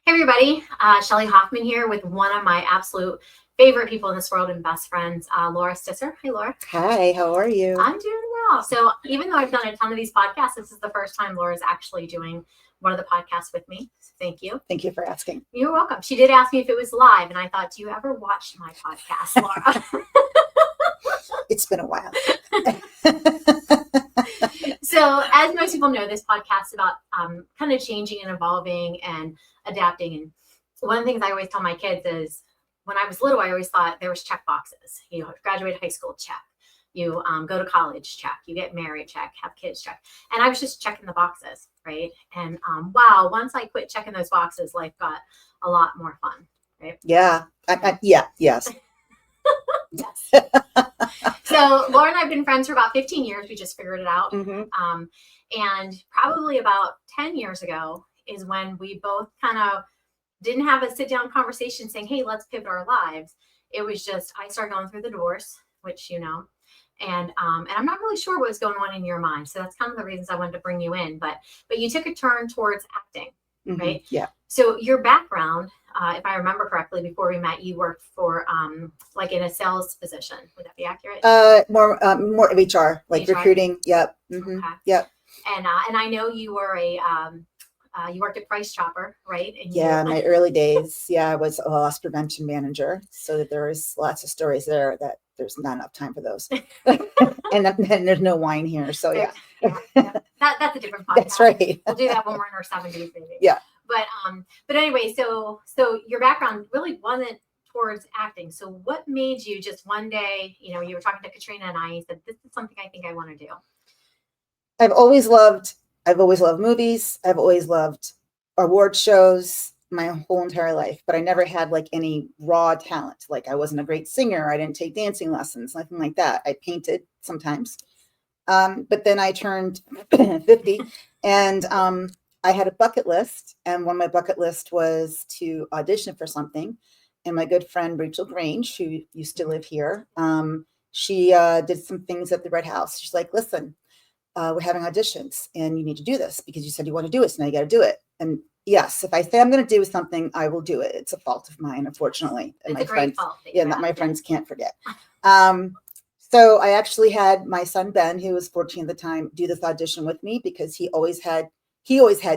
Hey everybody, Shelley Hoffman here with one of my absolute favorite people in this world and best friends, Laura Stisser. Hey Laura. Hi, how are you? I'm doing well. So even though I've done a ton of these podcasts, this is the first time Laura's actually doing one of the podcasts with me. So thank you. Thank you for asking. You're welcome. She did ask me if it was live, and I thought, do you ever watch my podcast, Laura? It's been a while. So as most people know, this podcast is about kind of changing and evolving and adapting. And one of the things I always tell my kids is when I was little, I always thought there was check boxes. You know, graduate high school, check. You go to college, check. You get married, check. Have kids, check. And I was just checking the boxes, right? And wow, once I quit checking those boxes, life got a lot more fun, right? Yeah. Yes. Yes. So Laura and I have been friends for about 15 years. We just figured it out. Mm-hmm. And probably about 10 years ago is when we both kind of didn't have a sit down conversation saying, hey, let's pivot our lives. It was just, I started going through the divorce, which, you know, and I'm not really sure what was going on in your mind. So that's kind of the reasons I wanted to bring you in, but you took a turn towards acting, right? Yeah. So your background, if I remember correctly, before we met, you worked for like in a sales position. Would that be accurate? More of HR, like HR? recruiting. Yep. Mm-hmm. Okay. Yep. And I know you were you worked at Price Chopper, right? And Yeah, my early days. Yeah, I was a loss prevention manager, so that there was lots of stories there that there's not enough time for those, and there's no wine here, so yeah. That's a different podcast. That's right. We'll do that when we're in our 70s, maybe. Yeah. But anyway, so your background really wasn't towards acting. So what made you just one day, you know, you were talking to Katrina and I, you said, this is something I think I want to do. I've always loved movies. I've always loved award shows my whole entire life, but I never had like any raw talent. Like I wasn't a great singer. I didn't take dancing lessons, nothing like that. I painted sometimes. But then I turned 50 and I had a bucket list, and one of my bucket list was to audition for something. And my good friend Rachel Grange, who used to live here, she did some things at the Red House. She's like, listen, we're having auditions and you need to do this because you said you want to do it. So now you got to do it. And yes, if I say I'm going to do something, I will do it. It's a fault of mine, unfortunately. And it's a great fault. That my friends can't forget. So I actually had my son, Ben, who was 14 at the time, do this audition with me because he always had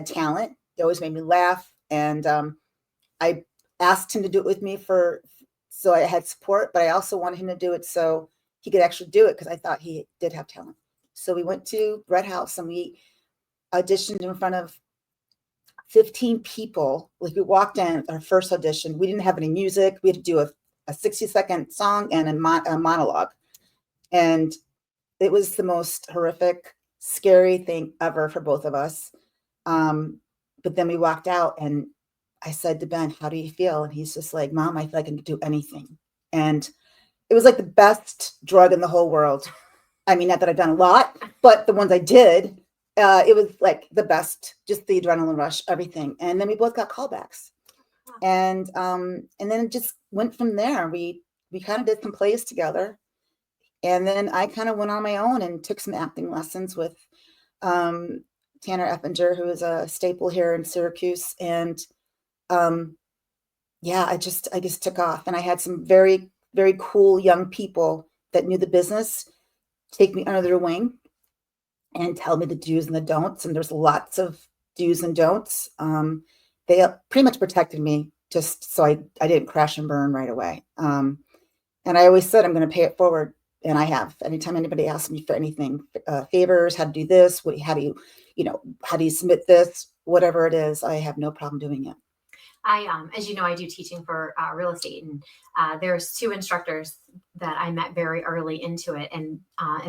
talent. He always made me laugh. And I asked him to do it with me so I had support, but I also wanted him to do it so he could actually do it because I thought he did have talent. So we went to Red House and we auditioned in front of 15 people. Like we walked in our first audition. We didn't have any music. We had to do a 60-second song and a monologue. And it was the most horrific, scary thing ever for both of us. But then we walked out and I said to Ben, how do you feel? And he's just like, Mom, I feel like I can do anything. And it was like the best drug in the whole world. I mean, not that I've done a lot, but the ones I did, it was like the best, just the adrenaline rush, everything. And then we both got callbacks. And then it just went from there. We kind of did some plays together. And then I kind of went on my own and took some acting lessons with Tanner Eppinger, who is a staple here in Syracuse. And I just took off. And I had some very, very cool young people that knew the business take me under their wing and tell me the do's and the don'ts. And there's lots of do's and don'ts. They pretty much protected me just so I didn't crash and burn right away. And I always said, I'm going to pay it forward. And I have. Anytime anybody asks me for anything, favors, how to do this, how do you submit this, whatever it is, I have no problem doing it. As you know, I do teaching for real estate, and there's two instructors that I met very early into it, and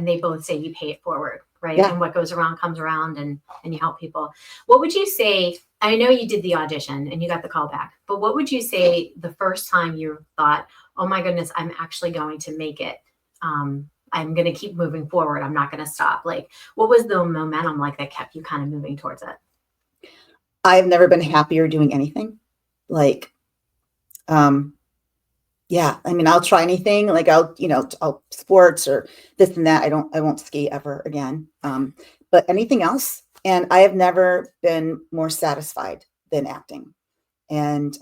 they both say you pay it forward, right? Yeah. And what goes around comes around, and you help people. What would you say? I know you did the audition and you got the call back, but what would you say the first time you thought, oh my goodness, I'm actually going to make it? I'm going to keep moving forward. I'm not going to stop. Like, what was the momentum like that kept you kind of moving towards it? I've never been happier doing anything. Like, yeah, I mean, I'll try anything. Like I'll sports or this and that. I won't ski ever again. But anything else. And I have never been more satisfied than acting. and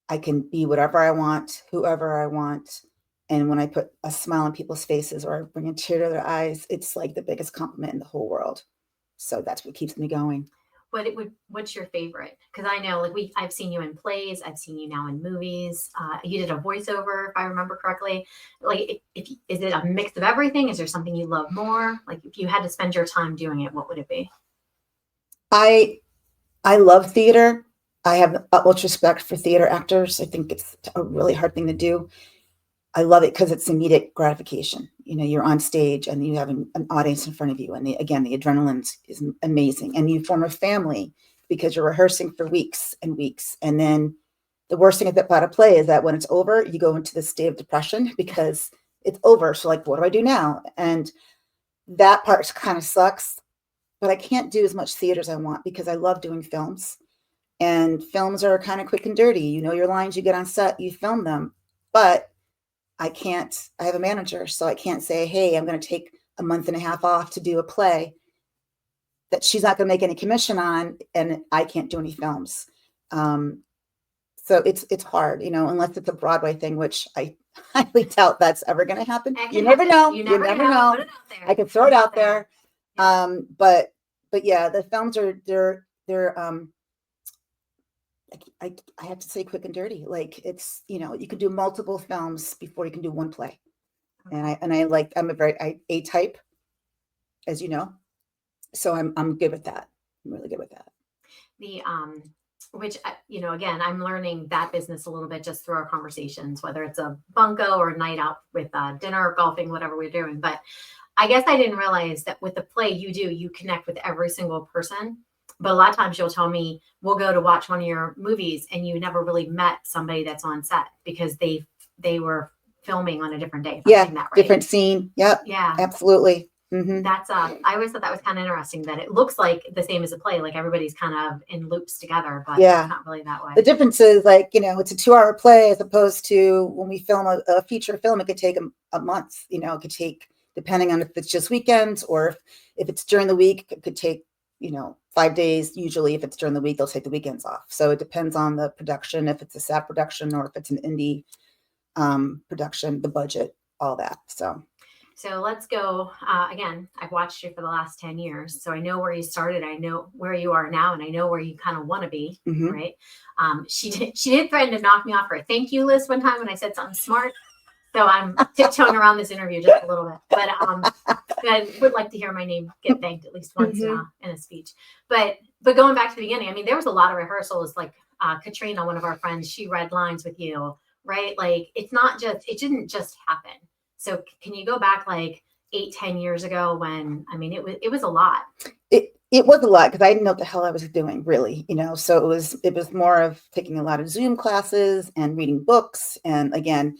I can be whatever I want, whoever I want. And when I put a smile on people's faces or I bring a tear to their eyes, it's like the biggest compliment in the whole world. So that's what keeps me going. What's your favorite? Because I know, like, I've seen you in plays, I've seen you now in movies. You did a voiceover, if I remember correctly. Like, if is it a mix of everything? Is there something you love more? Like, if you had to spend your time doing it, what would it be? I love theater. I have the utmost respect for theater actors. I think it's a really hard thing to do. I love it because it's immediate gratification. You know, you're on stage and you have an audience in front of you. And again, the adrenaline is amazing. And you form a family because you're rehearsing for weeks and weeks. And then the worst thing about a play is that when it's over, you go into this state of depression because it's over. So like, what do I do now? And that part kind of sucks. But I can't do as much theater as I want because I love doing films. And films are kind of quick and dirty. You know your lines, you get on set, you film them. But I have a manager, so I can't say, hey, I'm going to take a month and a half off to do a play that she's not going to make any commission on, and I can't do any films. So it's hard, you know, unless it's a Broadway thing, which I highly doubt that's ever going to happen. You never know. You never know. Put it out there. I can throw it out there. Yeah. But yeah, the films they're I have to say quick and dirty. Like it's, you know, you can do multiple films before you can do one play. Okay. I'm a very A type, as you know. So I'm good with that. I'm really good with that. The which again, I'm learning that business a little bit just through our conversations, whether it's a bunko or a night out with dinner, golfing, whatever we're doing. But I guess I didn't realize that with the play you connect with every single person. But a lot of times you'll tell me, we'll go to watch one of your movies and you never really met somebody that's on set because they were filming on a different day. Yeah, that right. Different scene. Yep. Yeah. Absolutely. Mm-hmm. That's I always thought that was kind of interesting that it looks like the same as a play, like everybody's kind of in loops together, but Yeah. it's not really that way. The difference is like, you know, it's a 2-hour play as opposed to when we film a feature film, it could take a month, you know, it could take, depending on if it's just weekends or if it's during the week, it could take, you know, 5 days. Usually if it's during the week, they'll take the weekends off. So it depends on the production, if it's a SAP production or if it's an indie production, the budget, all that. So let's go again. I've watched you for the last 10 years, so I know where you started. I know where you are now, and I know where you kind of want to be. Mm-hmm. Right? She did threaten to knock me off her thank you list one time when I said something smart. So I'm tiptoeing around this interview just a little bit, but I would like to hear my name get thanked at least once Mm-hmm. in a speech. But going back to the beginning, I mean, there was a lot of rehearsals. Like Katrina, one of our friends, she read lines with you, right? Like it didn't just happen. So can you go back like 8-10 years ago when, I mean, it was a lot. It was a lot because I didn't know what the hell I was doing, really, you know. So it was more of taking a lot of Zoom classes and reading books, and again,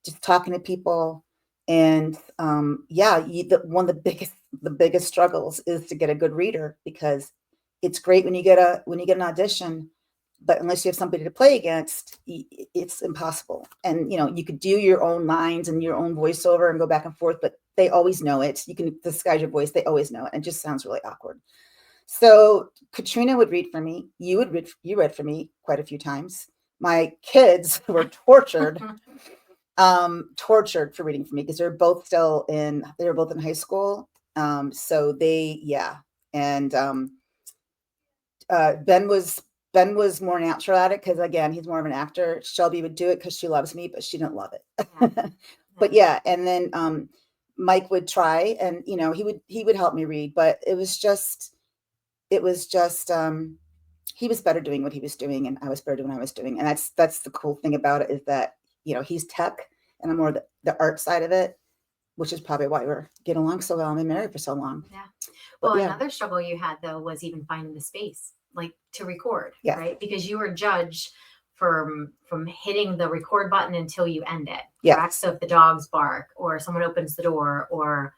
just talking to people. And one of the biggest struggles is to get a good reader, because it's great when you get an audition, but unless you have somebody to play against, it's impossible. And, you know, you could do your own lines and your own voiceover and go back and forth, but they always know it. You can disguise your voice. They always know it. And it just sounds really awkward. So Katrina would read for me. You read for me quite a few times. My kids were tortured for reading for me because they were both in high school. So and Ben was more natural at it because, again, he's more of an actor. Shelby would do it because she loves me, but she didn't love it. Yeah. But yeah, and then Mike would try, and you know, he would help me read, but it was just he was better doing what he was doing, and I was better doing what I was doing, and that's the cool thing about it, is that, you know, he's tech and I'm more the art side of it, which is probably why we're getting along so well and been married for so long. Yeah. Well, another struggle you had though was even finding the space, like to record, right? Because you were judged from hitting the record button until you end it. Correct? So if the dogs bark or someone opens the door, or,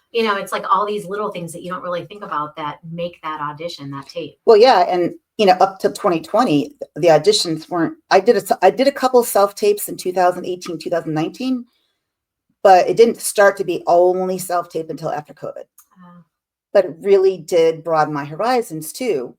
you know, it's like all these little things that you don't really think about that make that audition, that tape. Well, yeah. And, you know, up to 2020, the auditions weren't, I did a couple self tapes in 2018, 2019, but it didn't start to be only self tape until after COVID. But it really did broaden my horizons too.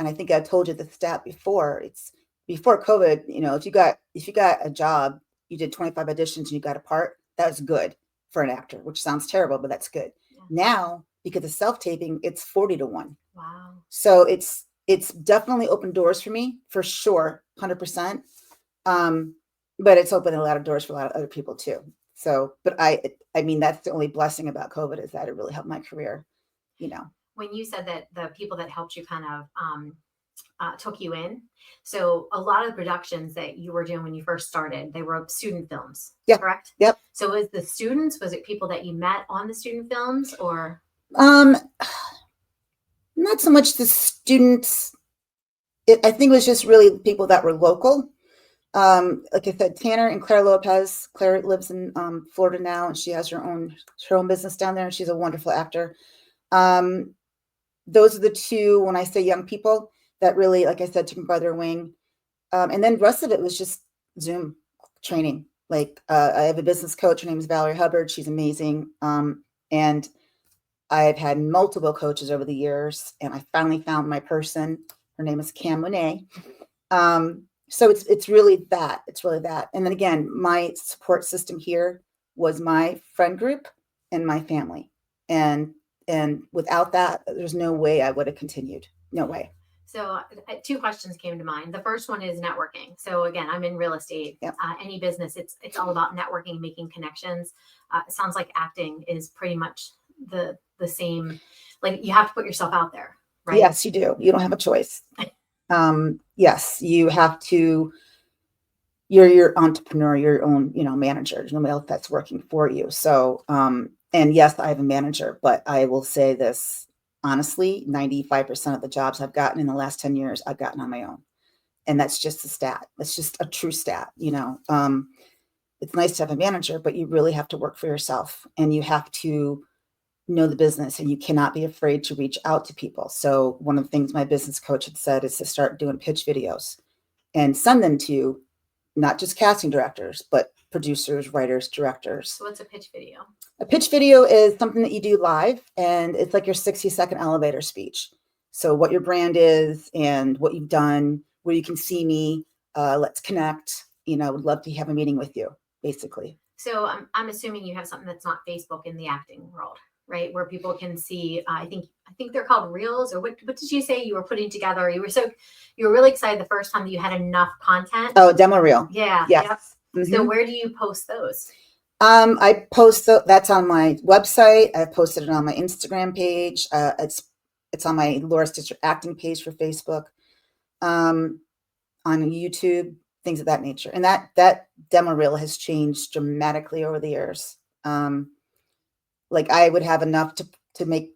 and I think I told you the stat before, it's before COVID, if you got a job, you did 25 auditions and you got a part, that's good for an actor, which sounds terrible, but that's good. Yeah. Now, because of self-taping, it's 40-1. Wow. So it's definitely opened doors for me, for sure, 100%. But it's opened a lot of doors for a lot of other people too. So, but I mean, that's the only blessing about COVID, is that it really helped my career, When you said that the people that helped you kind of took you in, so a lot of the productions that you were doing when you first started, they were student films, correct? Yep. So was it people that you met on the student films, or? Not so much the students. I think it was just really people that were local. Like I said, Tanner and Claire Lopez. Claire lives in Florida now, and she has her own business down there, and she's a wonderful actor. Those are the two, when I say young people, that really, like I said, took me by their wing. And then the rest of it was just Zoom training. Like I have a business coach. Her name is Valerie Hubbard. She's amazing. And I've had multiple coaches over the years, and I finally found my person. Her name is Cam Monet. So it's really that. It's really that. And then again, my support system here was my friend group and my family. And without that, there's no way I would have continued. No way. So two questions came to mind. The first one is networking. So again, I'm in real estate. Yep. Any business, it's all about networking, making connections. It sounds like acting is pretty much the same. Like, you have to put yourself out there, right? Yes, you do. You don't have a choice. Yes, you have to. You're your entrepreneur, your own, manager. There's nobody else that's working for you. So, and yes, I have a manager, but I will say this honestly, 95% of the jobs I've gotten in the last 10 years, I've gotten on my own. And that's just a stat. That's just a true stat. It's nice to have a manager, but you really have to work for yourself, and you have to know the business, and you cannot be afraid to reach out to people. So one of the things my business coach had said is to start doing pitch videos and send them to not just casting directors, but producers, writers, directors. So what's a pitch video? A pitch video is something that you do live, and it's like your 60-second elevator speech. So what your brand is and what you've done, where you can see me, let's connect, would love to have a meeting with you, basically. So I'm assuming you have something that's not Facebook in the acting world, right? Where people can see, I think they're called reels, or what did you say you were putting together? You were really excited the first time that you had enough content. Oh, demo reel. Yeah. Yes. Yep. Mm-hmm. So where do you post those? I post that's on my website. I posted it on my Instagram page. It's on my Laura Stisser acting page for Facebook, on YouTube, things of that nature. And that demo reel has changed dramatically over the years. Like I would have enough to make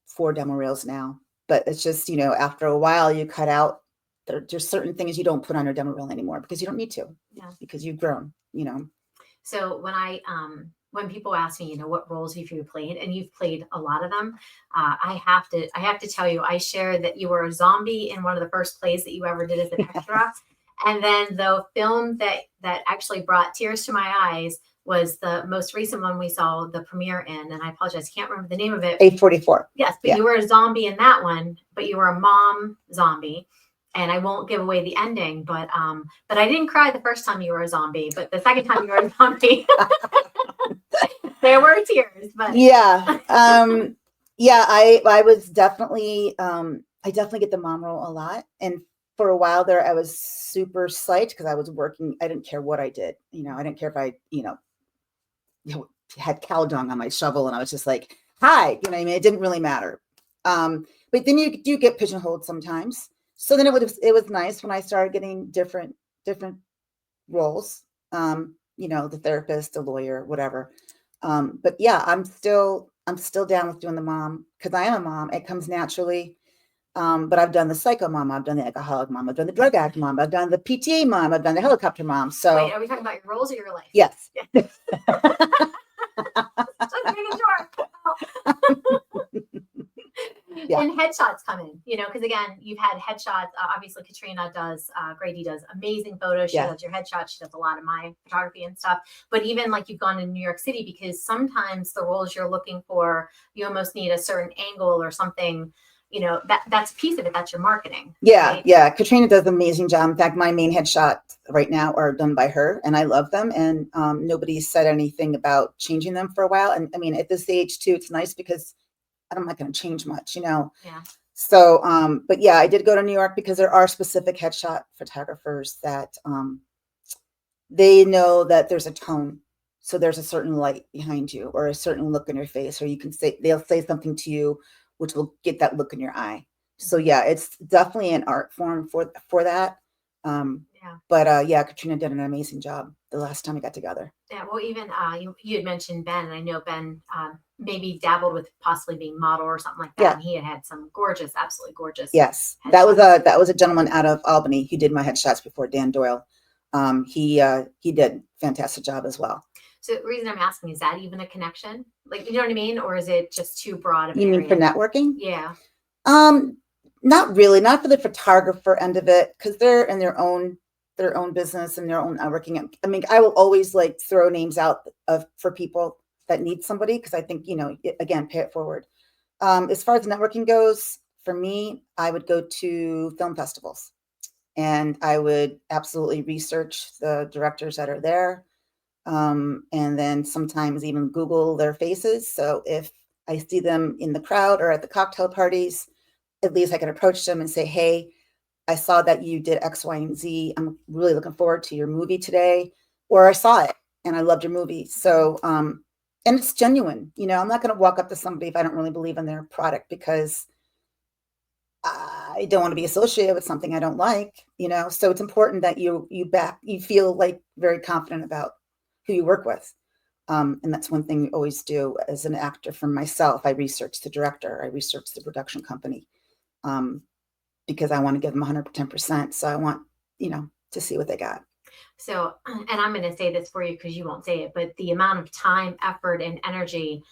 4 demo reels now, but it's just, after a while you cut out, there's certain things you don't put on your demo reel anymore because you don't need to, because you've grown, So when people ask me, what roles have you played, and you've played a lot of them, I have to tell you, I shared that you were a zombie in one of the first plays that you ever did as an extra. And then the film that actually brought tears to my eyes was the most recent one we saw the premiere in, and I apologize, can't remember the name of it. 844. Yes, but you were a zombie in that one, but you were a mom zombie. And I won't give away the ending, but I didn't cry the first time you were a zombie, but the second time you were a zombie, there were tears. But I was definitely I definitely get the mom role a lot, and for a while there I was super psyched because I was working. I didn't care what I did, I didn't care if I had cow dung on my shovel, and I was just like, hi, what I mean, it didn't really matter. But then you do get pigeonholed sometimes. So then it was nice when I started getting different roles, the therapist, the lawyer, whatever. But yeah, I'm still down with doing the mom because I am a mom. It comes naturally. But I've done the psycho mom, I've done the alcoholic mom, I've done the drug addict mom, I've done the PTA mom, I've done the helicopter mom. So wait, are we talking about your roles or your life? Yes. Yeah. Just making sure. Yeah. And headshots come in, because again, you've had headshots. Obviously, Katrina does, Grady does amazing photos. She does your headshots. She does a lot of my photography and stuff. But even like you've gone to New York City, because sometimes the roles you're looking for, you almost need a certain angle or something that's a piece of it. That's your marketing. Yeah. Right? Yeah. Katrina does an amazing job. In fact, my main headshots right now are done by her, and I love them. And nobody said anything about changing them for a while. And I mean, at this age too, it's nice because I'm not going to change much, Yeah. So, but yeah, I did go to New York because there are specific headshot photographers that they know that there's a tone. So there's a certain light behind you or a certain look in your face, or they'll say something to you, which will get that look in your eye. So yeah, it's definitely an art form for that. Yeah. But yeah, Katrina did an amazing job the last time we got together. Yeah. Well, even you had mentioned Ben, and I know Ben maybe dabbled with possibly being model or something like that. Yeah. And he had some gorgeous, absolutely gorgeous. Yes, headshots. that was a gentleman out of Albany who did my headshots before, Dan Doyle. He did a fantastic job as well. So the reason I'm asking, is that even a connection? Like, you know what I mean? Or is it just too broad of an You mean for area? networking? Yeah. Not really, not for the photographer end of it, because they're in their own business and their own networking. I mean, I will always like throw names out for people that need somebody, because I think, again, pay it forward. As far as networking goes, for me, I would go to film festivals and I would absolutely research the directors that are there. And then sometimes even Google their faces. So if I see them in the crowd or at the cocktail parties, at least I can approach them and say, hey, I saw that you did X, Y, and Z. I'm really looking forward to your movie today. Or I saw it and I loved your movie. So, and it's genuine. I'm not going to walk up to somebody if I don't really believe in their product, because I don't want to be associated with something I don't like, So it's important that you feel like very confident about who you work with. And that's one thing we always do as an actor. For myself, I research the director, I research the production company, because I want to give them 110%. So I want, to see what they got. So, and I'm going to say this for you because you won't say it, but the amount of time, effort, and energy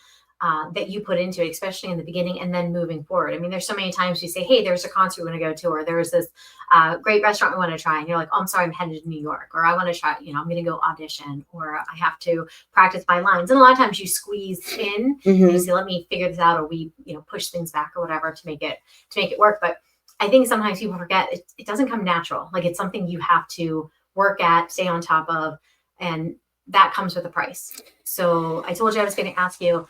that you put into it, especially in the beginning and then moving forward. I mean, there's so many times you say, hey, there's a concert we want to go to, or there's this great restaurant we want to try. And you're like, oh, I'm sorry, I'm headed to New York, or I want to try, I'm going to go audition, or I have to practice my lines. And a lot of times you squeeze in, and you say, let me figure this out, or we, push things back or whatever to make it work. But I think sometimes people forget it doesn't come natural. Like, it's something you have to work at, stay on top of, and that comes with a price. So I told you I was going to ask you,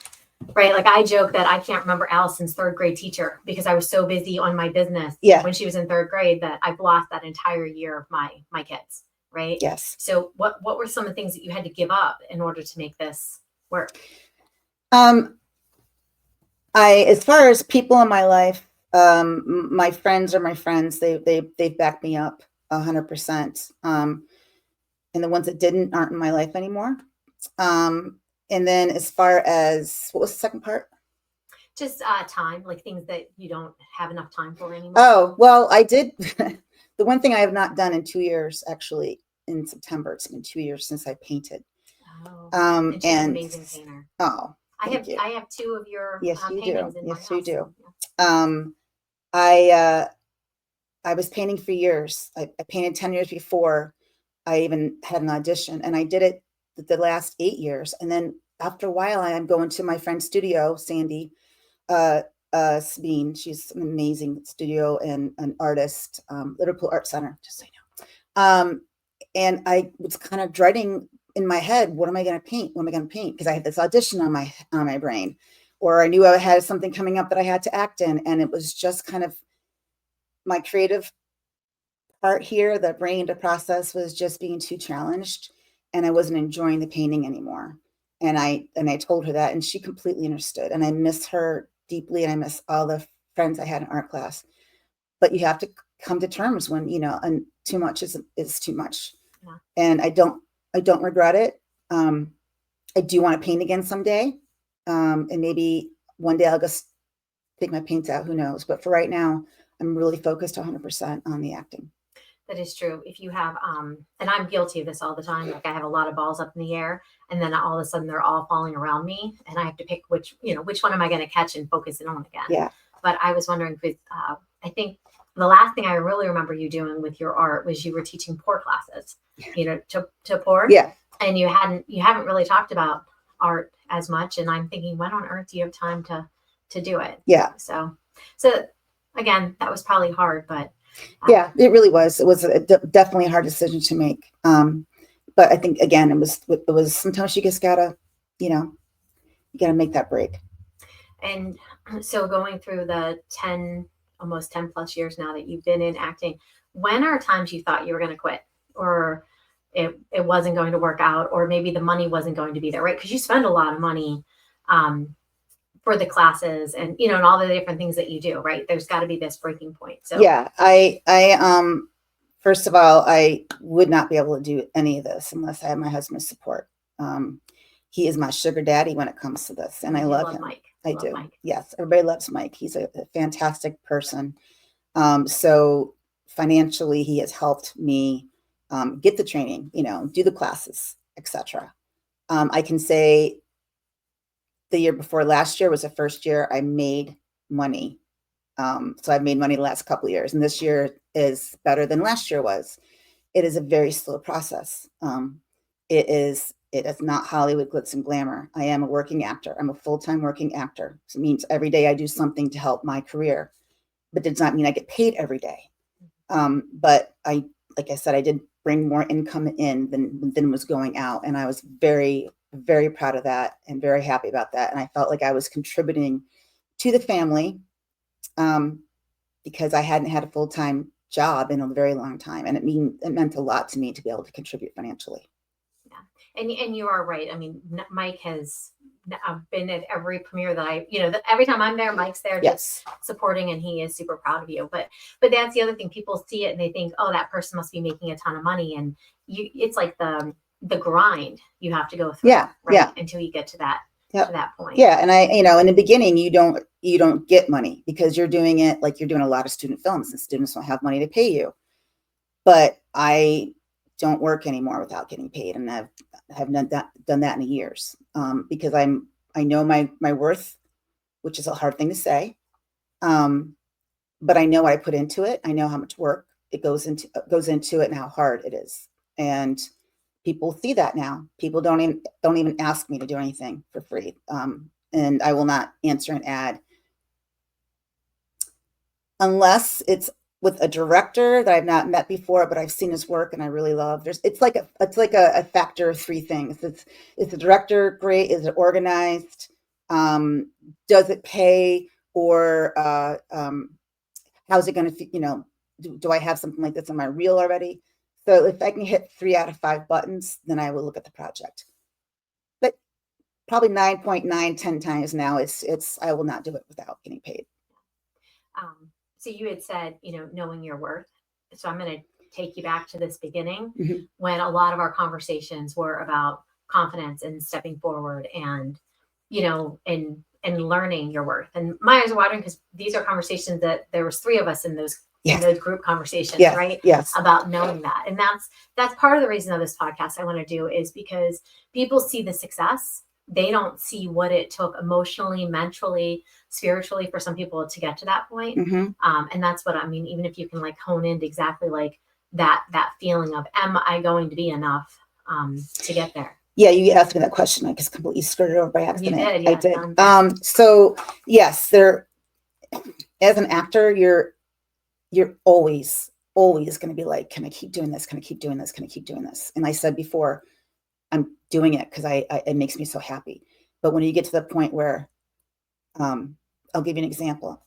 right? Like, I joke that I can't remember Allison's third grade teacher because I was so busy on my business when she was in third grade that I've lost that entire year of my kids. Right. Yes. So what were some of the things that you had to give up in order to make this work? As far as people in my life, my friends are my friends. They've backed me up 100%. And the ones that didn't aren't in my life anymore. And then as far as, what was the second part? Just time, like things that you don't have enough time for anymore. Oh, well, I did. The one thing I have not done in 2 years, actually, in September, it's been 2 years since I painted. Oh, and she's an amazing painter. Oh, I have two of your paintings in my house. Yes, you do. I was painting for years. I painted 10 years before I even had an audition, and I did it the last 8 years. And then after a while, I am going to my friend's studio, Sandy Sabine. She's an amazing studio and an artist, Liverpool Art Center, just so you know. And I was kind of dreading in my head, what am I going to paint? What am I going to paint? Because I had this audition on my brain, or I knew I had something coming up that I had to act in. And it was just kind of my creative part here, the brain to process was just being too challenged, and I wasn't enjoying the painting anymore. And I told her that, and she completely understood. And I miss her deeply, and I miss all the friends I had in art class. But you have to come to terms when, and too much is too much. Yeah. And I don't regret it. I do want to paint again someday. And maybe one day I'll just take my paints out, who knows? But for right now, I'm really focused 100% on the acting. That is true. If you have, and I'm guilty of this all the time. Like, I have a lot of balls up in the air, and then all of a sudden they're all falling around me, and I have to pick which one am I going to catch and focus it on again. Yeah. But I was wondering, because I think the last thing I really remember you doing with your art was you were teaching pour classes, to pour. Yeah. And you haven't really talked about art as much, and I'm thinking, when on earth do you have time to do it? Yeah. So again, that was probably hard, but Yeah, it really was. It was definitely a hard decision to make. But I think again, it was sometimes you just gotta, you gotta make that break. and so going through the 10, almost 10 plus years now that you've been in acting, when are times you thought you were going to quit, or it wasn't going to work out, or maybe the money wasn't going to be there, right? Because you spend a lot of money um, for the classes and, and all the different things that you do, right? There's got to be this breaking point. So Yeah, I first of all, I would not be able to do any of this unless I had my husband's support. Um, he is my sugar daddy when it comes to this, and I you love love him. Mike. I You love do. Mike. Yes, everybody loves Mike. He's a fantastic person. So financially, he has helped me get the training, do the classes, etc. I can say the year before last year was the first year I made money. So I've made money the last couple of years, and this year is better than last year was. It is a very slow process. It is not Hollywood glitz and glamour. I am a working actor. I'm a full-time working actor. So it means every day I do something to help my career, but does not mean I get paid every day. But like I said, I did bring more income in than was going out, and I was very, very proud of that and very happy about that. And I felt like I was contributing to the family because I hadn't had a full-time job in a very long time, and it meant a lot to me to be able to contribute financially. Yeah, and you are right. I mean, Mike has been at every premiere that every time I'm there, Mike's there Yes. just supporting, and he is super proud of you. But that's the other thing. People see it and they think, oh, that person must be making a ton of money, and it's like the grind you have to go through, Yeah, right? yeah. Until you get to that Yep. to that point. Yeah, and in the beginning, you don't get money because you're doing it like you're doing a lot of student films, and students don't have money to pay you. But I don't work anymore without getting paid, and have done that in years because I know my worth, which is a hard thing to say, but I know what I put into it. I know how much work it goes into it and how hard it is, and people see that now. People don't even ask me to do anything for free, and I will not answer an ad unless it's with a director that I've not met before, but I've seen his work and I really love. It's like a factor of three things. Is the director great? Is it organized? Does it pay? Or how's it going to? Do I have something like this on my reel already? So if I can hit 3 out of 5 buttons, then I will look at the project. But probably 9.9, 10 times now, it's I will not do it without getting paid. So you had said, knowing your worth. So I'm going to take you back to this beginning Mhm. when a lot of our conversations were about confidence and stepping forward and, and learning your worth. And my eyes are watering because these are conversations that there was 3 of us in those Yes. in those group conversations, Yes. right? Yes. About knowing that. And that's part of the reason of this podcast I want to do is because people see the success. They don't see what it took emotionally, mentally, spiritually for some people to get to that point. Mm-hmm. And that's what I mean. Even if you can like hone into exactly like that feeling of, am I going to be enough to get there? Yeah, you asked me that question. I just completely skirted over by accident. You did, yeah, I did. So yes, as an actor, you're always going to be like, can I keep doing this? Can I keep doing this? Can I keep doing this? And I said before, I'm doing it because it makes me so happy. But when you get to the point where, I'll give you an example.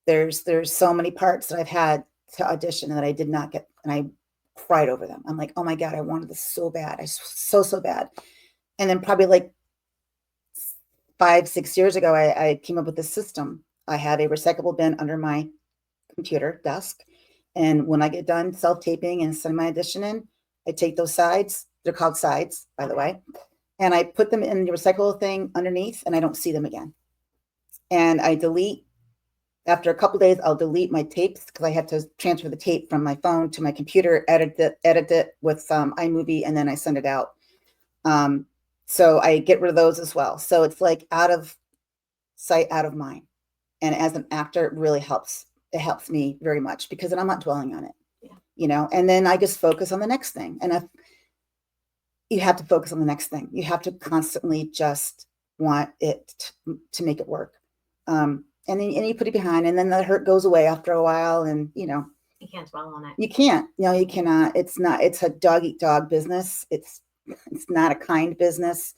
There's so many parts that I've had to audition that I did not get, and I cried over them. I'm like, oh my God, I wanted this so bad. So bad. And then probably like 5-6 years ago, I came up with this system. I have a recyclable bin under my computer desk. And when I get done self-taping and send my audition in, I take those sides. They're called sides, by the way. And I put them in the recyclable thing underneath, and I don't see them again. And I delete. After a couple days, I'll delete my tapes because I have to transfer the tape from my phone to my computer, edit it with iMovie, and then I send it out. So I get rid of those as well. So it's like out of sight, out of mind. And as an actor, it really helps. It helps me very much because then I'm not dwelling on it, and then I just focus on the next thing. And you have to focus on the next thing. You have to constantly just want it to make it work. and then you put it behind, and then the hurt goes away after a while, and you can't dwell on it. You can't. No, you cannot. It's not. It's a dog eat dog business. It's not a kind business,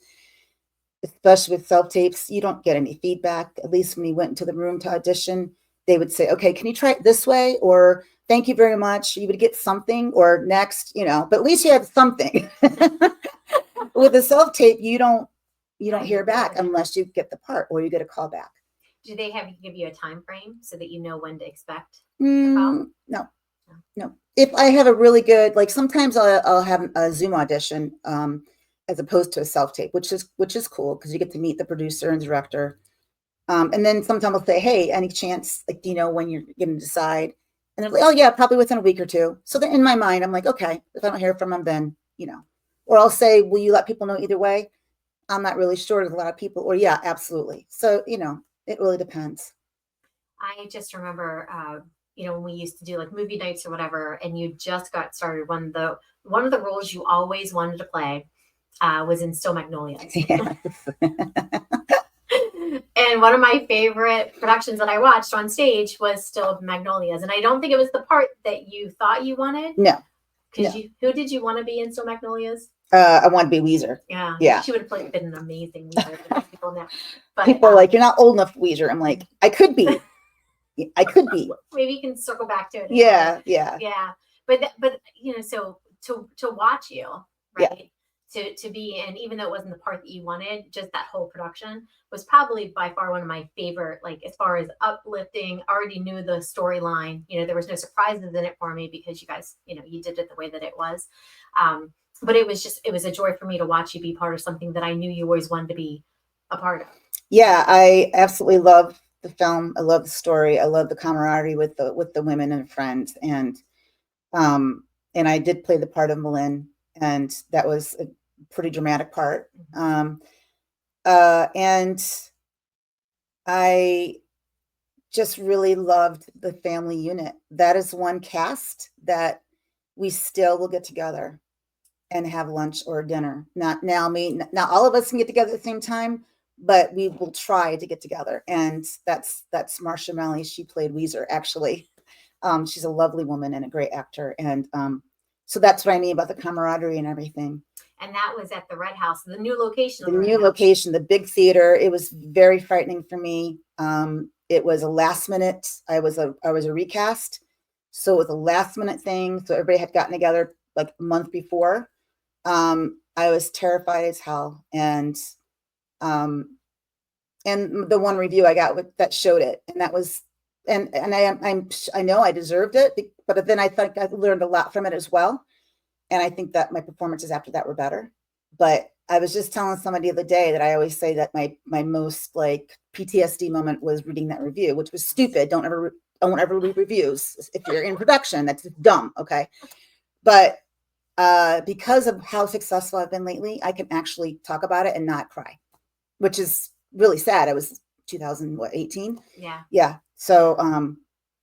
especially with self tapes. You don't get any feedback. At least when we went into the room to audition, they would say, "Okay, can you try it this way?" Or "Thank you very much." You would get something, or next, but at least you have something. With a self tape, you don't hear back unless you get the part or you get a call back. Do they give you a time frame so that you know when to expect? No. If I have a really good, like sometimes I'll have a Zoom audition as opposed to a self tape, which is cool because you get to meet the producer and director. And then sometimes I'll say, "Hey, any chance, like, do you know when you're going to decide?" And they're like, "Oh yeah, probably within a week or two." So then in my mind, I'm like, okay, if I don't hear from them, then, or I'll say, "Will you let people know either way?" I'm not really sure. There's a lot of people, or yeah, absolutely. So, it really depends. I just remember, when we used to do like movie nights or whatever, and you just got started. One of the roles you always wanted to play was in Still Magnolias. Yes. And one of my favorite productions that I watched on stage was Still Magnolias, and I don't think it was the part that you thought you wanted. No. Who did you want to be in Still Magnolias? I want to be Weezer. Yeah. She would have been an amazing Weezer. People know. But, people are like, "You're not old enough for Weezer." I'm like, I could be. I could be. Maybe you can circle back to it. Yeah. But so to watch you, right? Yeah. To be, and even though it wasn't the part that you wanted, just that whole production was probably by far one of my favorite, like as far as uplifting. Already knew the storyline. There was no surprises in it for me because you guys, you did it the way that it was. But it was a joy for me to watch you be part of something that I knew you always wanted to be a part of. Yeah, I absolutely love the film. I love the story. I love the camaraderie with the women and friends. And I did play the part of Malin, and that was a pretty dramatic part. And I just really loved the family unit. That is one cast that we still will get together and have lunch or dinner. Not all of us can get together at the same time, but we will try to get together. And that's Marsha Melly. She played Weezer, actually. She's a lovely woman and a great actor. And so that's what I mean about the camaraderie and everything. And that was at the Red House, the new location. The big theater. It was very frightening for me. It was a last minute. I was a recast, so it was a last minute thing. So everybody had gotten together like a month before. I was terrified as hell, and the one review I got that showed it, and that was, and I know I deserved it, but then I think I learned a lot from it as well. And I think that my performances after that were better. But I was just telling somebody the other day that I always say that my most like PTSD moment was reading that review, which was stupid. Don't ever read reviews if you're in production. That's dumb. Okay. But because of how successful I've been lately, I can actually talk about it and not cry, which is really sad. I was 2018. Yeah. Yeah. So,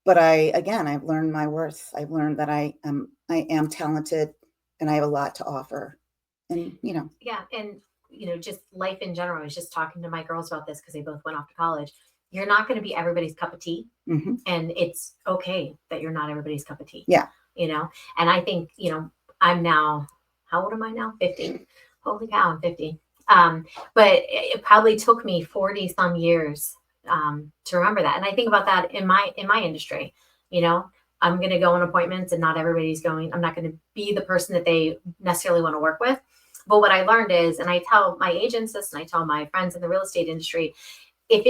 but I've learned my worth. I've learned that I am talented and I have a lot to offer. And, Yeah. And, just life in general. I was just talking to my girls about this because they both went off to college. You're not going to be everybody's cup of tea. Mm-hmm. And it's okay that you're not everybody's cup of tea. Yeah. And I think, I'm now, how old am I now? 50. Holy cow, I'm 50. But it probably took me 40 some years to remember that. And I think about that in my industry. I'm going to go on appointments and not everybody's going. I'm not going to be the person that they necessarily want to work with. But what I learned is, and I tell my agents this, and I tell my friends in the real estate industry, if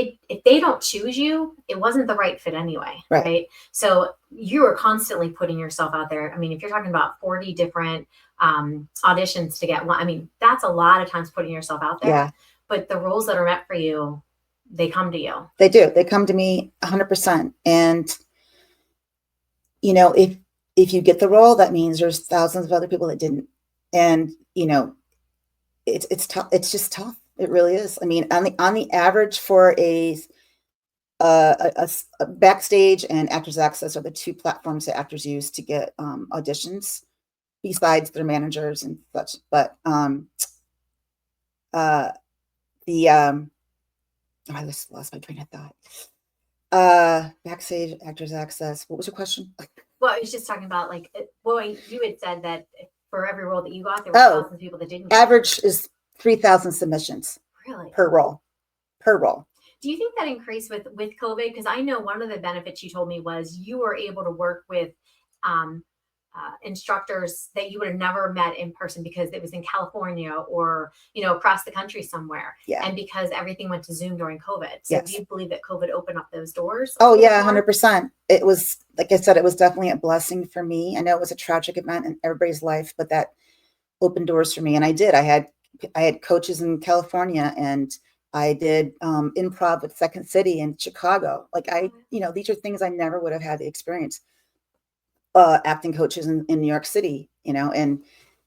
they don't choose you, it wasn't the right fit anyway. Right? So you are constantly putting yourself out there. I mean, if you're talking about 40 different auditions to get one, I mean, that's a lot of times putting yourself out there. Yeah. But the roles that are meant for you, they come to you. They do. They come to me 100%. And, if you get the role, that means there's thousands of other people that didn't. And, it's tough. It's just tough. It really is. I mean, on the average for a Backstage and Actors Access are the two platforms that actors use to get auditions, besides their managers and such. But I just lost my train of thought. Backstage actors access. What was your question? Well, I was just talking about like, you had said that for every role that you got, there were Oh, thousands of people that didn't get it. average is 3,000 submissions Really? per role. Per role. Do you think that increased with COVID? Because I know one of the benefits you told me was you were able to work with um, instructors that you would have never met in person because it was in California or across the country somewhere, Yeah. and because everything went to Zoom during COVID. So Yes. do you believe that COVID opened up those doors? Oh yeah, 100%. It was, like I said, it was definitely a blessing for me. I know it was a tragic event in everybody's life, but that opened doors for me. And I did. I had coaches in California, and I did improv with Second City in Chicago. Like these are things I never would have had the experience. Acting coaches in New York City, and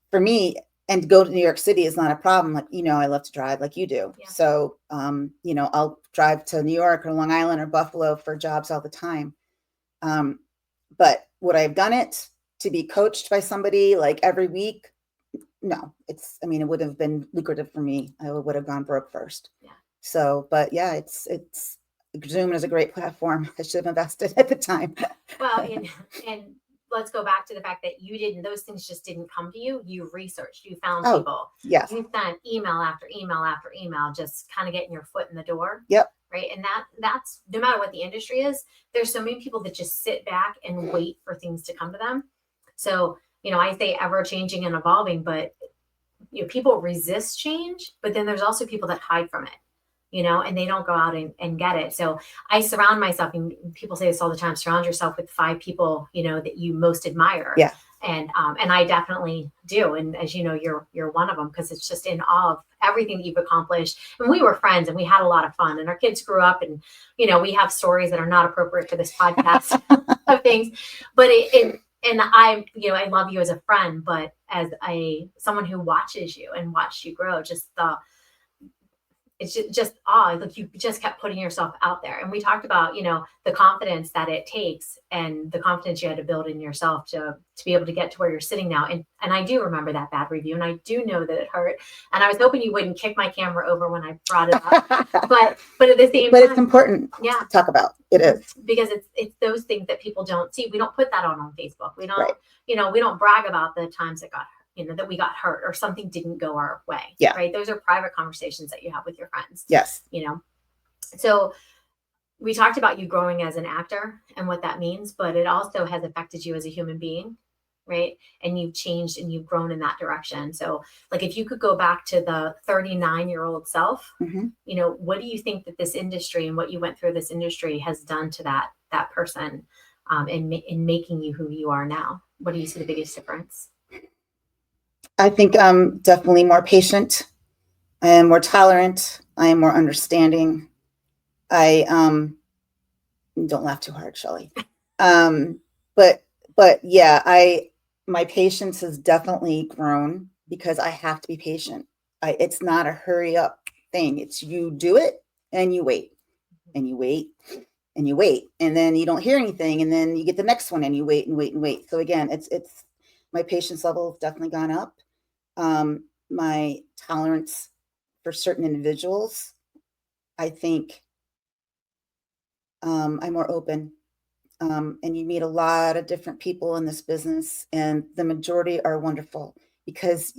for me, and to go to New York City is not a problem. Like, I love to drive like you do. Yeah. So, I'll drive to New York or Long Island or Buffalo for jobs all the time. But would I have done it to be coached by somebody like every week? No, it would have been lucrative for me. I would have gone broke first. Yeah. So, but yeah, it's Zoom is a great platform. I should have invested at the time. Well, and let's go back to the fact that those things just didn't come to you. You researched, you found people. Yes. You sent email after email after email, just kind of getting your foot in the door. Yep. Right. And that's no matter what the industry is, there's so many people that just sit back and wait for things to come to them. So, I say ever changing and evolving, but people resist change, but then there's also people that hide from it. And they don't go out and get it. So I surround myself, and people say this all the time, surround yourself with 5 people, that you most admire. Yeah. And I definitely do. And as you know, you're one of them, because it's just in awe of everything that you've accomplished. And we were friends and we had a lot of fun, and our kids grew up, and, we have stories that are not appropriate for this podcast of things, but and I love you as a friend, but as someone who watches you and watched you grow, it's just like you just kept putting yourself out there. And we talked about, the confidence that it takes, and the confidence you had to build in yourself to be able to get to where you're sitting now. And I do remember that bad review, and I do know that it hurt. And I was hoping you wouldn't kick my camera over when I brought it up. but at the same time, it's important to talk about. It is. Because it's those things that people don't see. We don't put that on Facebook. We don't, right. We don't brag about the times that that we got hurt or something didn't go our way. Yeah. Right. Those are private conversations that you have with your friends. Yes. So we talked about you growing as an actor and what that means, but it also has affected you as a human being. Right. And you've changed and you've grown in that direction. So like, if you could go back to the 39-year-old self, mm-hmm. What do you think that this industry and what you went through this industry has done to that person in making you who you are now? What do you see the biggest difference? I think I'm definitely more patient. I am more tolerant. I am more understanding. I don't laugh too hard, Shelley. But yeah, my patience has definitely grown, because I have to be patient. It's not a hurry up thing. It's you do it and you wait and you wait and you wait, and then you don't hear anything, and then you get the next one and you wait and wait and wait. So again, it's my patience level has definitely gone up. My tolerance for certain individuals, I think, I'm more open. And you meet a lot of different people in this business, and the majority are wonderful, because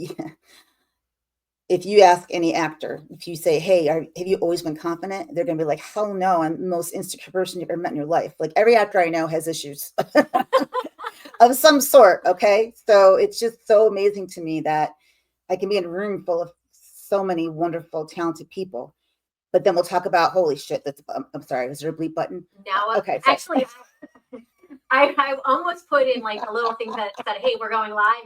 if you ask any actor, if you say, hey, have you always been confident? They're going to be like, hell no, I'm the most insecure person you've ever met in your life. Like, every actor I know has issues of some sort. Okay. So it's just so amazing to me that I can be in a room full of so many wonderful, talented people. But then we'll talk about, holy shit, I'm sorry, is there a bleep button? No, okay. Actually, I almost put in like a little thing that said, hey, we're going live.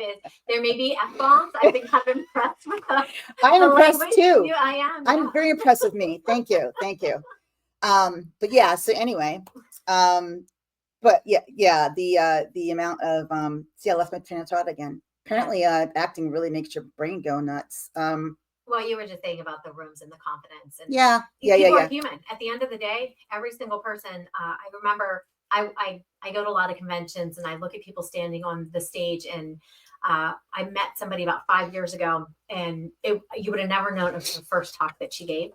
There may be F-bombs. I've been kind of impressed with them. I'm impressed language. too. Yeah, I am. I'm very impressed with me. Thank you. But yeah, so anyway, but yeah, the amount of, see, I left my train of thought again. Apparently, acting really makes your brain go nuts. Well, you were just saying about the rooms and the confidence. And people are human. At the end of the day, every single person, I remember I go to a lot of conventions, and I look at people standing on the stage, and I met somebody about 5 years ago, and you would have never known it was the first talk that she gave.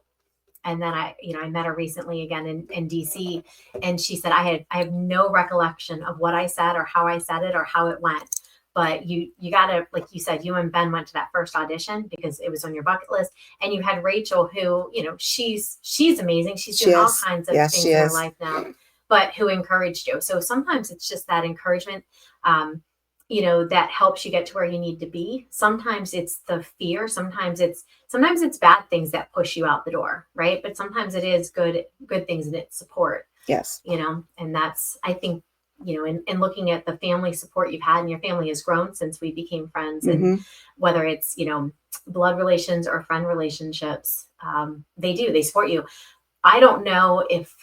And then I met her recently again in DC, and she said, I have no recollection of what I said or how I said it or how it went. But you gotta, like you said, you and Ben went to that first audition because it was on your bucket list. And you had Rachel, who, she's amazing. She's doing all kinds of things in her life now, but who encouraged you. So sometimes it's just that encouragement, that helps you get to where you need to be. Sometimes it's the fear. Sometimes it's bad things that push you out the door, right? But sometimes it is good things, and it's support. Yes. And that's, I think, in looking at the family support you've had, and your family has grown since we became friends, and whether it's, blood relations or friend relationships, they support you. I don't know if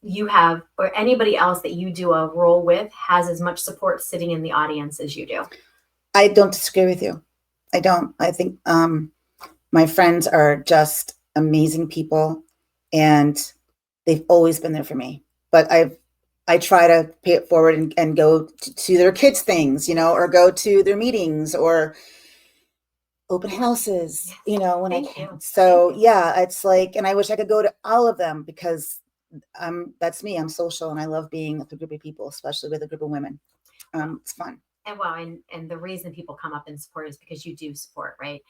you have, or anybody else that you do a role with has as much support sitting in the audience as you do. I don't disagree with you. I don't. I think my friends are just amazing people, and they've always been there for me. But I try to pay it forward and go to their kids' things, or go to their meetings or open houses, when I can. So yeah, it's like, and I wish I could go to all of them because that's me. I'm social, and I love being with a group of people, especially with a group of women. It's fun. And the reason people come up and support is because you do support, right?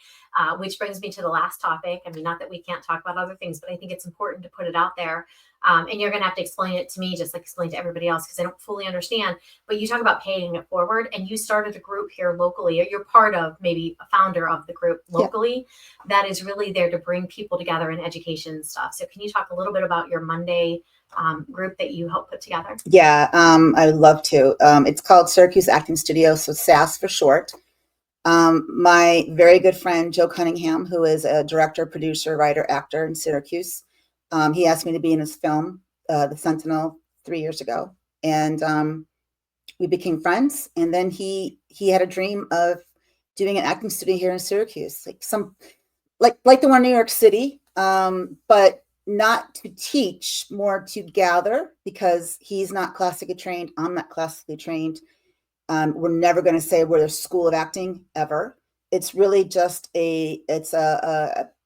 Which brings me to the last topic. I mean, not that we can't talk about other things, but I think it's important to put it out there. And you're going to have to explain it to me, just like explain to everybody else, because I don't fully understand. But you talk about paying it forward, and you started a group here locally, or you're part of, maybe a founder of the group locally, that is really there to bring people together in education stuff. So can you talk a little bit about your Monday group that you helped put together? Yeah, I would love to. It's called Syracuse Acting Studio, so SAS for short. My very good friend, Joe Cunningham, who is a director, producer, writer, actor in Syracuse, he asked me to be in his film, The Sentinel, 3 years ago. And we became friends. And then he had a dream of doing an acting studio here in Syracuse, like the one in New York City, but not to teach, more to gather, because he's not classically trained. I'm not classically trained. We're never going to say we're the School of Acting ever. It's really just a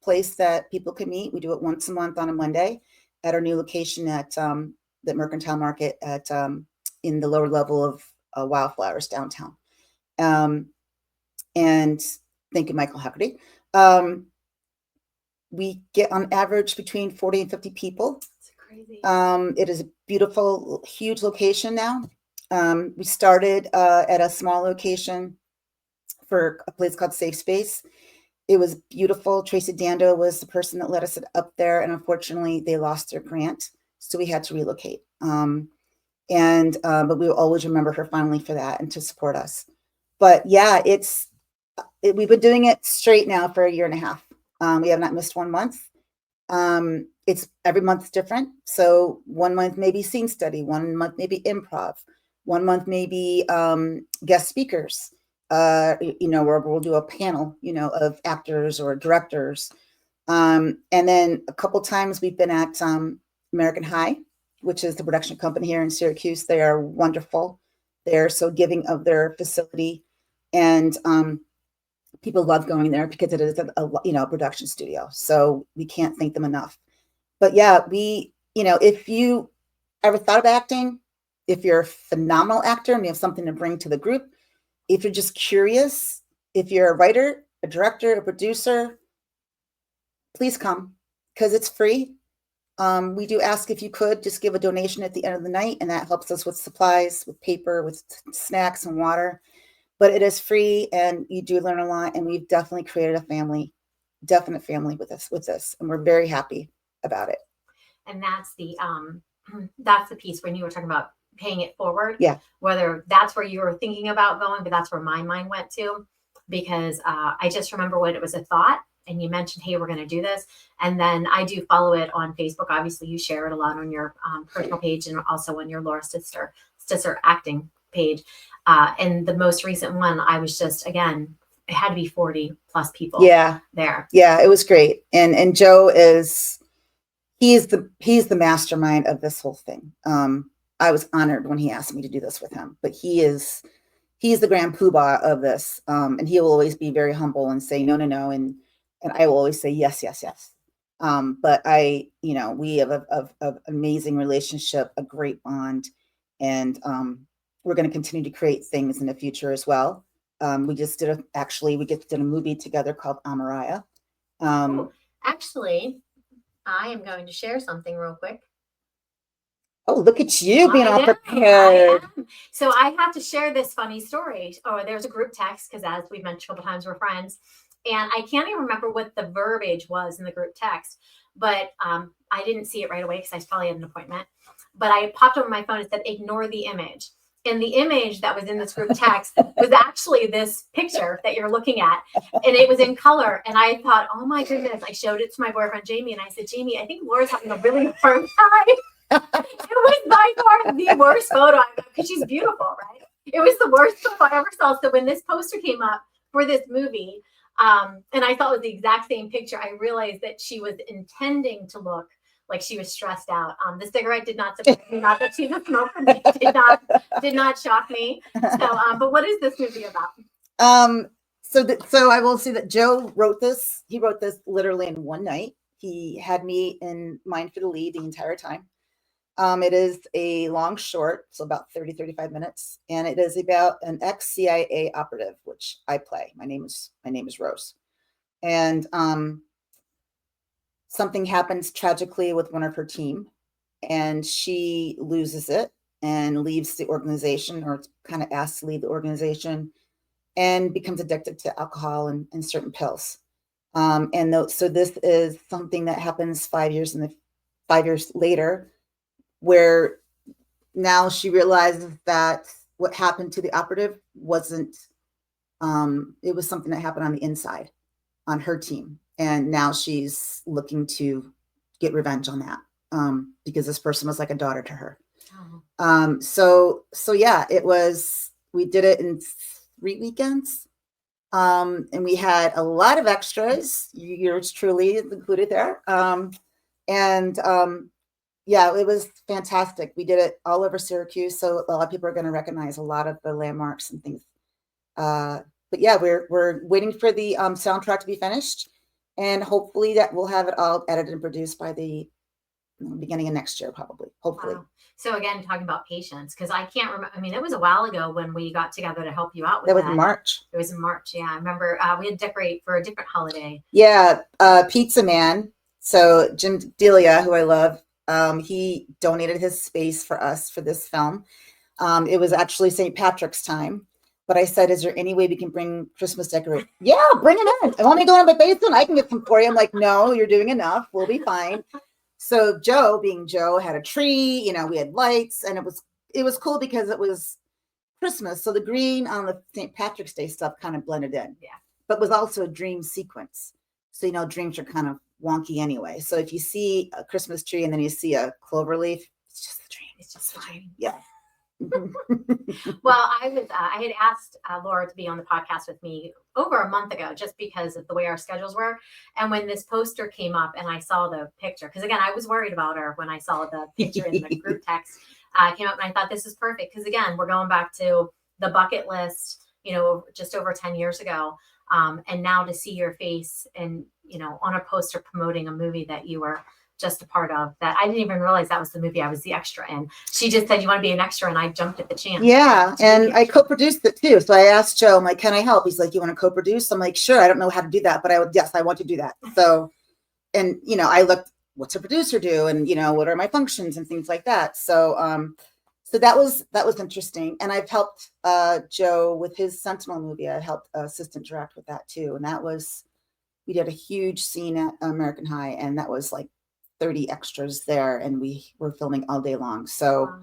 place that people can meet. We do it once a month on a Monday at our new location at the Mercantile Market at in the lower level of Wildflowers downtown. And thank you, Michael Hackerty. We get on average between 40 and 50 people. That's crazy. It is a beautiful, huge location now. We started at a small location for a place called Safe Space. It was beautiful. Tracy Dando was the person that led us up there, and unfortunately they lost their grant, so we had to relocate. But we will always remember her fondly for that and to support us. But yeah, we've been doing it straight now for 1.5 years. We have not missed 1 month. It's every month's different. So 1 month maybe scene study, 1 month maybe improv, 1 month maybe guest speakers. Where we'll do a panel, of actors or directors. And then a couple times we've been at American High, which is the production company here in Syracuse. They are wonderful. They're so giving of their facility, and people love going there because it is a production studio. So we can't thank them enough. But yeah, if you ever thought of acting, if you're a phenomenal actor and you have something to bring to the group, if you're just curious, if you're a writer, a director, a producer, please come, because it's free. We do ask if you could just give a donation at the end of the night, and that helps us with supplies, with paper, with snacks and water. But it is free, and you do learn a lot. And we've definitely created a definite family with this, and we're very happy about it. And that's the piece when you were talking about paying it forward. Yeah. Whether that's where you were thinking about going, but that's where my mind went to, because I just remember when it was a thought, and you mentioned, hey, we're going to do this. And then I do follow it on Facebook. Obviously, you share it a lot on your personal page, and also on your Laura Stisser acting page. And the most recent one, I was just, again, it had to be 40 plus people. Yeah. There. Yeah, it was great. And Joe he's the mastermind of this whole thing. I was honored when he asked me to do this with him, but he's the grand poobah of this. And he will always be very humble and say, no. And I will always say, yes. But we have a amazing relationship, a great bond, and we're going to continue to create things in the future as well. We just did a movie together called Amaraya. Actually, I am going to share something real quick. Oh, look at you being all prepared. So I have to share this funny story. Oh, there's a group text because, as we mentioned a couple times, we're friends. And I can't even remember what the verbiage was in the group text, but I didn't see it right away because I probably had an appointment. But I popped over my phone and said, ignore the image. And the image that was in this group text was actually this picture that you're looking at. And it was in color. And I thought, oh my goodness. I showed it to my boyfriend, Jamie. And I said, Jamie, I think Laura's having a really hard time. It was by far the worst photo I've got because she's beautiful, right? It was the worst photo I ever saw. So when this poster came up for this movie, and I thought it was the exact same picture, I realized that she was intending to look like she was stressed out. The cigarette did not surprise me. Not that she's a smoker, did not shock me. So, but what is this movie about? So I will say that Joe wrote this. He wrote this literally in one night. He had me in mind for the lead the entire time. It is a long short, so about 35 minutes. And it is about an ex-CIA operative, which I play. My name is Rose. And something happens tragically with one of her team, and she loses it and leaves the organization, or kind of asked to leave the organization, and becomes addicted to alcohol and certain pills. So this is something that happens 5 years later, where now she realizes that what happened to the operative wasn't, it was something that happened on the inside on her team. And now she's looking to get revenge on that, because this person was like a daughter to her. Oh. So yeah, we did it in 3 weekends. And we had a lot of extras, yours truly included there. Yeah, it was fantastic. We did it all over Syracuse, so a lot of people are going to recognize a lot of the landmarks and things. But yeah, we're waiting for the soundtrack to be finished, and hopefully that we'll have it all edited and produced by the beginning of next year, probably. Hopefully. Wow. So again, talking about patience, because I can't remember. I mean, it was a while ago when we got together to help you out with that. That was in March. It was in March. Yeah, I remember we had to decorate for a different holiday. Yeah, Pizza Man. So Jim Delia, who I love, he donated his space for us for this film. It was actually St. Patrick's time, but I said, "Is there any way we can bring Christmas decorations?" Yeah, bring them in. I want me to go on my basement. I can get some for you. I'm like, no, you're doing enough. We'll be fine. So Joe, being Joe, had a tree, we had lights, and it was cool because it was Christmas. So the green on the St. Patrick's Day stuff kind of blended in. Yeah. But was also a dream sequence. So, dreams are kind of wonky anyway. So if you see a Christmas tree and then you see a clover leaf, it's just a dream. It's just fine. Yeah. Well, I had asked Laura to be on the podcast with me over a month ago, just because of the way our schedules were. And when this poster came up and I saw the picture, because again, I was worried about her when I saw the picture in the group text came up, and I thought this is perfect. Because again, we're going back to the bucket list, just over 10 years ago. And now to see your face and, on a poster promoting a movie that you were just a part of, that I didn't even realize that was the movie I was the extra in. She just said, "You want to be an extra?" And I jumped at the chance. Yeah. And I co-produced it too. So I asked Joe, I'm like, "Can I help?" He's like, "You want to co-produce?" I'm like, "Sure. I don't know how to do that, but yes, I want to do that." So, and, I looked, what's a producer do? And, what are my functions and things like that. So, so that was interesting. And I've helped Joe with his Sentinel movie. I helped assistant direct with that too. And we did a huge scene at American High, and that was like 30 extras there, and we were filming all day long. So wow.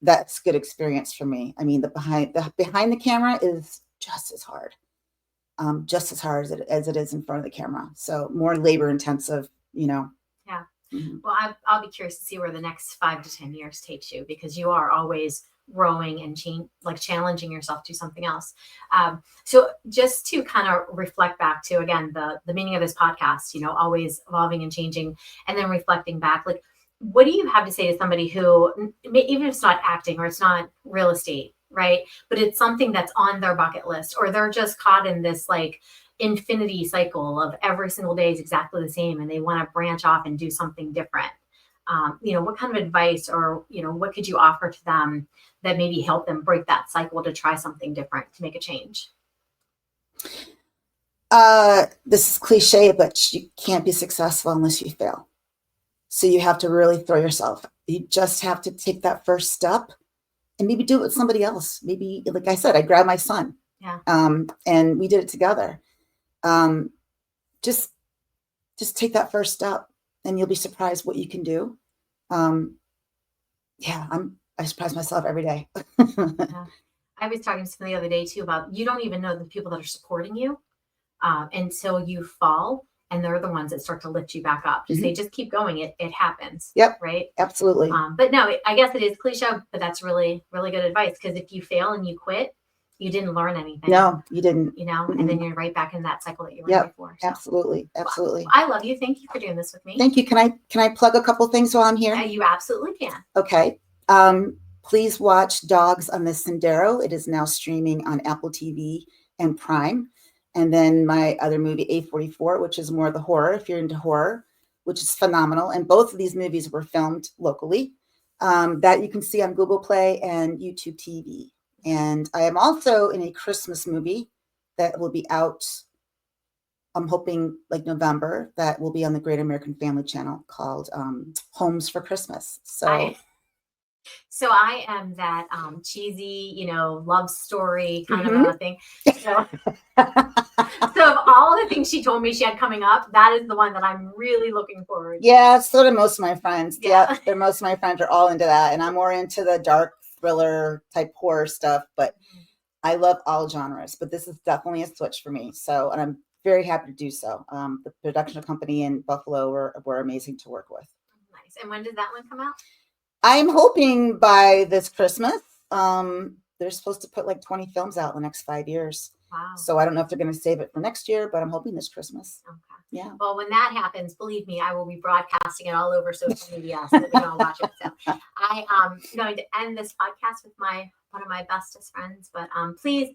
That's good experience for me. I mean, the behind the camera is just as hard as it is in front of the camera. So more labor intensive, Yeah. Mm-hmm. Well, I'll be curious to see where the next 5 to 10 years takes you, because you are always growing and challenging yourself to something else. So just to kind of reflect back to, again, the meaning of this podcast, always evolving and changing, and then reflecting back, like, what do you have to say to somebody who, even if it's not acting or it's not real estate, right, but it's something that's on their bucket list, or they're just caught in this, like, infinity cycle of every single day is exactly the same and they want to branch off and do something different. What kind of advice or, what could you offer to them that maybe help them break that cycle to try something different, to make a change? This is cliche, but you can't be successful unless you fail. So you have to really throw yourself. You just have to take that first step and maybe do it with somebody else. Maybe, like I said, I grabbed my son. Yeah. And we did it together. Just take that first step and you'll be surprised what you can do. I surprise myself every day. Yeah. I was talking to someone the other day too about you don't even know the people that are supporting you until you fall, and they're the ones that start to lift you back up. Just say, just keep going. It happens. Yep. Right. Absolutely. But no, I guess it is cliche, but that's really, really good advice. Because if you fail and you quit, you didn't learn anything. No, you didn't. And then you're right back in that cycle that you were in before. So. Absolutely. Absolutely. Well, I love you. Thank you for doing this with me. Thank you. Can I plug a couple things while I'm here? You absolutely can. Okay. Please watch Dogs on the Sendero. It is now streaming on Apple TV and Prime. And then my other movie, A44, which is more of the horror, if you're into horror, which is phenomenal. And both of these movies were filmed locally, that you can see on Google Play and YouTube TV. And I am also in a Christmas movie that will be out, I'm hoping like November, that will be on the Great American Family Channel called Homes for Christmas. So I am that cheesy, love story kind of a thing. So of all the things she told me she had coming up, that is the one that I'm really looking forward to. Yeah, so do most of my friends. Yeah, most of my friends are all into that. And I'm more into the dark thriller type horror stuff, but I love all genres. But this is definitely a switch for me. So, and I'm very happy to do so. The production company in Buffalo were amazing to work with. Nice. And when does that one come out? I'm hoping by this Christmas. They're supposed to put like 20 films out in the next 5 years. Wow. So I don't know if they're going to save it for next year, but I'm hoping this Christmas. Okay. Yeah. Well, when that happens, believe me, I will be broadcasting it all over social media so that we can all watch it. So I am going to end this podcast with one of my bestest friends. But please,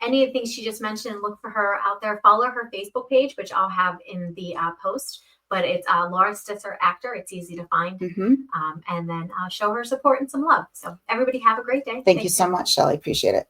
any of the things she just mentioned, look for her out there. Follow her Facebook page, which I'll have in the post. But it's Laura Stisser Actor. It's easy to find. And then show her support and some love. So everybody have a great day. Thank you so much, Shelley. Appreciate it.